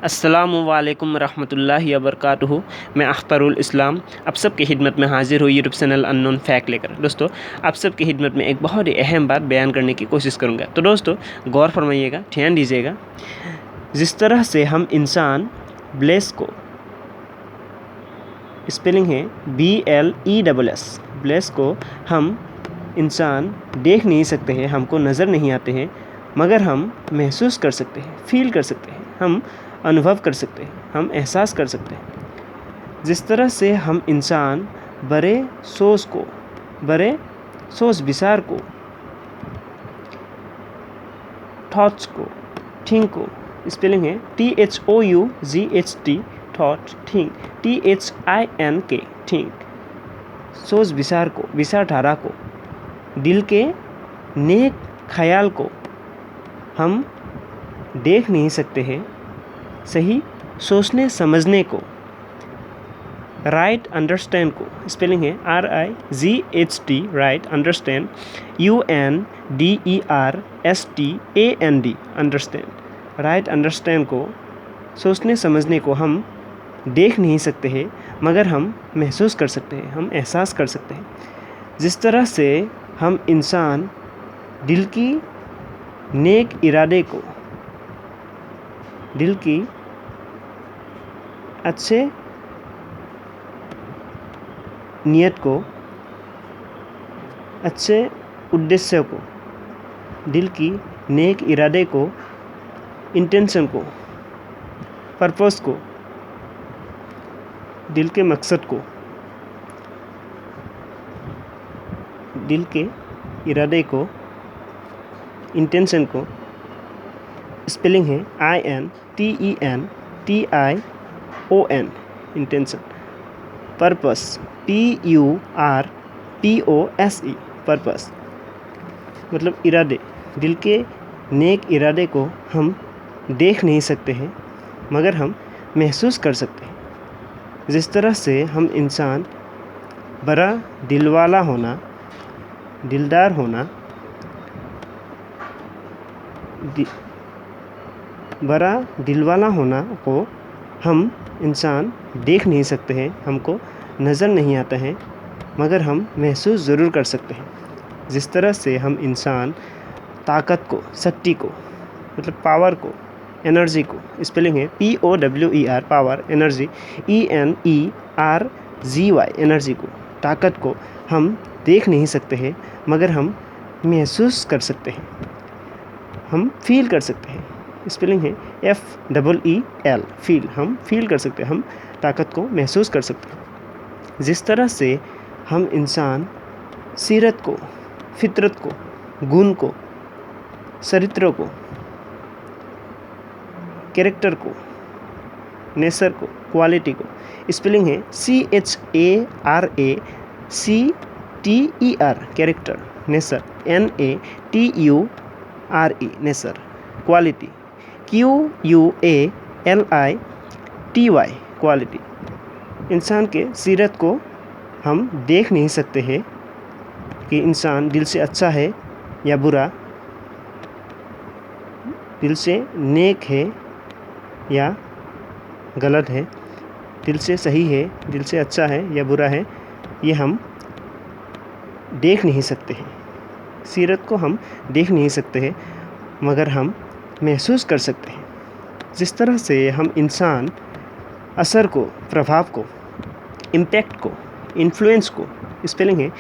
अस्सलामुअलैकुम रहमतुल्लाहि व बरकातुहू। मैं अख्तरुल इस्लाम आप सबकी खिदमत में हाजिर हूँ यूट्यूब चैनल अननोन फैक्ट लेकर। दोस्तों, आप सबकी खिदमत में एक बहुत ही अहम बात बयान करने की कोशिश करूँगा। तो दोस्तों, गौर फरमाइएगा, ध्यान दीजिएगा। जिस तरह से हम इंसान ब्लेस को, स्पेलिंग है BLESS, ब्लेस को हम इंसान देख नहीं सकते हैं, हमको नज़र नहीं आते हैं, मगर हम महसूस कर सकते हैं, फील कर सकते हैं, हम अनुभव कर सकते हैं, हम एहसास कर सकते हैं। जिस तरह से हम इंसान बड़े सोच विचार को, थॉट्स को, थिंक को, स्पेलिंग है THOUGHT, thought, think THINK, think, सोच विचार को, विचारधारा को, दिल के नेक ख्याल को हम देख नहीं सकते हैं। सही सोचने समझने को, राइट अंडरस्टैंड को, स्पेलिंग है RIGHT, right understand UNDERSTAND, understand, right understand को, सोचने समझने को हम देख नहीं सकते हैं, मगर हम महसूस कर सकते हैं, हम एहसास कर सकते हैं। जिस तरह से हम इंसान दिल की नेक इरादे को, दिल की अच्छे नियत को, अच्छे उद्देश्य को, दिल की नेक इरादे को, इंटेंशन को, पर्पस को, दिल के मकसद को, दिल के इरादे को, इंटेंशन को, स्पेलिंग है INTENTION, intention, purpose PURPOSE, purpose मतलब इरादे, दिल के नेक इरादे को हम देख नहीं सकते हैं, मगर हम महसूस कर सकते हैं। जिस तरह से हम इंसान बड़ा दिलवाला होना, दिलदार होना, बड़ा दिलवाला होना को हम इंसान देख नहीं सकते हैं, हमको नज़र नहीं आता है, मगर हम महसूस ज़रूर कर सकते हैं। जिस तरह से हम इंसान ताकत को, शक्ति को, मतलब पावर को, एनर्जी को, स्पेलिंग है POWER, power, energy ENERGY, energy को, ताकत को हम देख नहीं सकते हैं, मगर हम महसूस कर सकते हैं, हम फील कर सकते हैं। स्पेलिंग है FEEL, फील, हम फील कर सकते हैं, हम ताकत को महसूस कर सकते हैं। जिस तरह से हम इंसान सीरत को, फितरत को, गुण को, चरित्र को, कैरेक्टर को, नेचर को, क्वालिटी को, स्पेलिंग है CHARACTER, character, nature NATURE, nature, quality QUALITY, quality. इंसान के सीरत को हम देख नहीं सकते हैं कि इंसान दिल से अच्छा है या बुरा, दिल से नेक है या गलत है, दिल से सही है, दिल से अच्छा है या बुरा है, ये हम देख नहीं सकते हैं। सीरत को हम देख नहीं सकते हैं, मगर हम महसूस कर सकते हैं। जिस तरह से हम इंसान असर को, प्रभाव को, इम्पैक्ट को, इन्फ्लुएंस को, स्पेलिंग है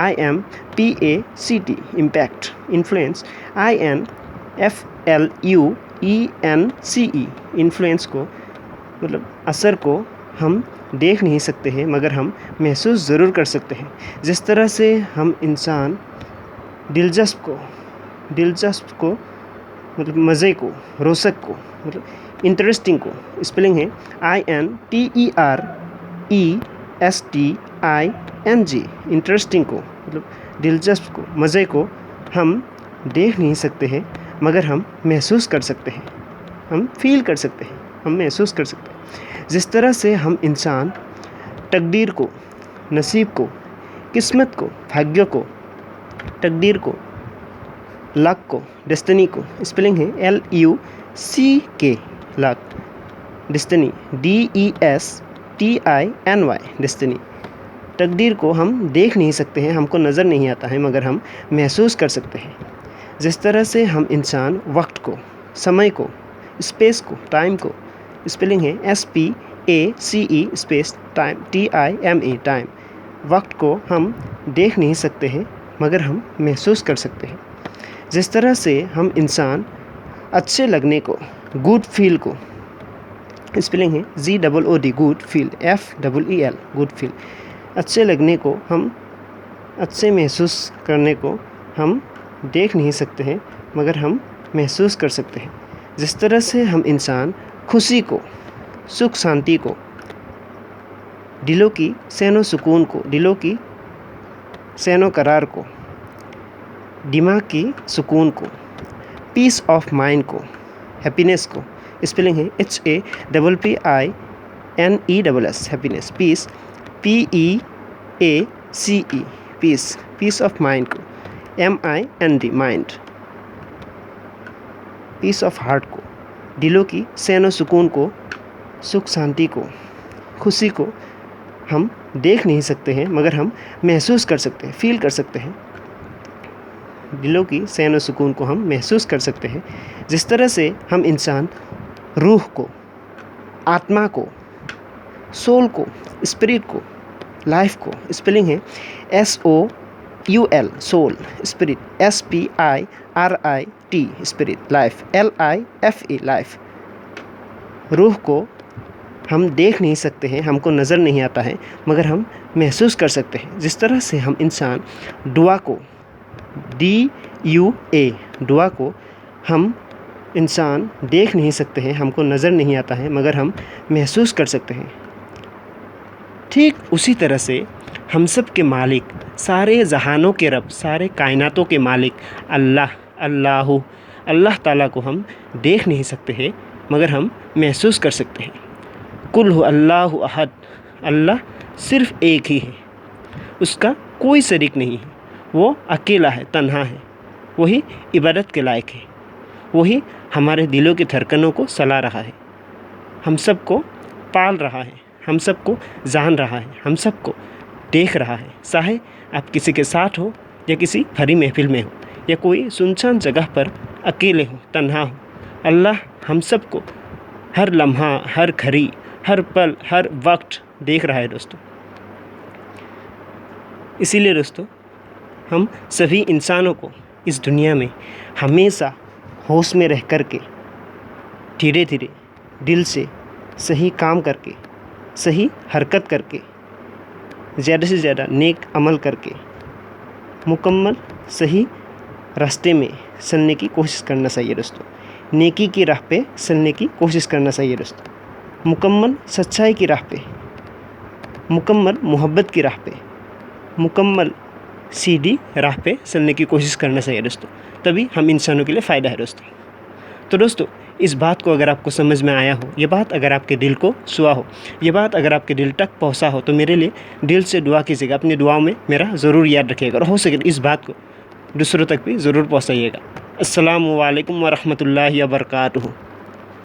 IMPACT, impact, influence INFLUENCE, influence को, मतलब असर को हम देख नहीं सकते हैं, मगर हम महसूस ज़रूर कर सकते हैं। जिस तरह से हम इंसान दिलचस्प को मतलब मज़े को, रोचक को, मतलब इंटरेस्टिंग को, स्पेलिंग है INTERESTING, इंटरेस्टिंग को, मतलब दिलचस्प को, मज़े को हम देख नहीं सकते हैं, मगर हम महसूस कर सकते हैं, हम फील कर सकते हैं, हम महसूस कर सकते हैं। जिस तरह से हम इंसान तकदीर को, नसीब को, किस्मत को, भाग्य को, तकदीर को, लक को, डेस्टिनी को, स्पेलिंग है LUCK, luck, destiny, DESTINY, destiny. तकदीर को हम देख नहीं सकते हैं, हमको नज़र नहीं आता है, मगर हम महसूस कर सकते हैं। जिस तरह से हम इंसान वक्त को, समय को, स्पेस को, टाइम को, स्पेलिंग है SPACE space time, TIME, time. वक्त को हम देख नहीं सकते हैं, मगर हम महसूस कर सकते हैं। जिस तरह से हम इंसान अच्छे लगने को, गुड फील को, स्पेलिंग है GOOD, good feel, FEEL, good feel. अच्छे लगने को, हम अच्छे महसूस करने को हम देख नहीं सकते हैं, मगर हम महसूस कर सकते हैं। जिस तरह से हम इंसान खुशी को, सुख शांति को, दिलों की सैनो सुकून को, दिलों की सैनो करार को, दिमाग की सुकून को, पीस ऑफ माइंड को, हैप्पीनेस को, स्पेलिंग है HAPPINESS, happiness, peace, PEACE, peace, peace of mind को, MIND, mind, peace of heart को, दिलों की सैनो सुकून को, सुख शांति को, खुशी को हम देख नहीं सकते हैं, मगर हम महसूस कर सकते हैं, फील कर सकते हैं। दिलों की सैनो सुकून को हम महसूस कर सकते हैं। जिस तरह से हम इंसान रूह को, आत्मा को, सोल को, स्पिरिट को, लाइफ को, स्पेलिंग है SOUL, soul, spirit, SPIRIT, spirit, life, LIFE, life. रूह को हम देख नहीं सकते हैं, हमको नज़र नहीं आता है, मगर हम महसूस कर सकते हैं। जिस तरह से हम इंसान दुआ को, DUA, दुआ को हम इंसान देख नहीं सकते हैं, हमको नज़र नहीं आता है, मगर हम महसूस कर सकते हैं। ठीक उसी तरह से हम सब के मालिक, सारे जहानों के रब, सारे कायनातों के मालिक अल्लाह ताला को हम देख नहीं सकते हैं, मगर हम महसूस कर सकते हैं। कुल हु अल्लाहु अहद, अल्लाह सिर्फ़ एक ही है, उसका कोई शरीक नहीं है, वो अकेला है, तन्हा है, वही इबादत के लायक है, वही हमारे दिलों की धड़कनों को सला रहा है, हम सबको पाल रहा है, हम सबको जान रहा है, हम सबको देख रहा है। चाहे आप किसी के साथ हो या किसी भरी महफिल में हो या कोई सुनसान जगह पर अकेले हो, तन्हा हो, अल्लाह हम सबको हर लम्हा, हर घड़ी, हर पल, हर वक्त देख रहा है दोस्तों। इसीलिए दोस्तों हम सभी इंसानों को इस दुनिया में हमेशा होश में रह कर के, धीरे धीरे दिल से सही काम करके, सही हरकत करके, ज़्यादा से ज़्यादा नेक अमल करके, मुकम्मल सही रास्ते में चलने की कोशिश करना चाहिए दोस्तों। नेकी की राह पे चलने की कोशिश करना चाहिए दोस्तों। मुकम्मल सच्चाई की राह पे, मुकम्मल मोहब्बत की राह पे, मुकम्मल सीधी राह पे चलने की कोशिश करना चाहिए दोस्तों। तभी हम इंसानों के लिए फ़ायदा है दोस्तों। तो दोस्तों इस बात को अगर आपको समझ में आया हो, ये बात अगर आपके दिल को छुआ हो, ये बात अगर आपके दिल तक पहुंचा हो, तो मेरे लिए दिल से दुआ कीजिएगा। अपनी दुआओं में मेरा ज़रूर याद रखिएगा और हो सके इस बात को दूसरों तक भी ज़रूर पहुंचाइएगा। अस्सलामु अलैकुम व रहमतुल्लाहि व बरकातुहू।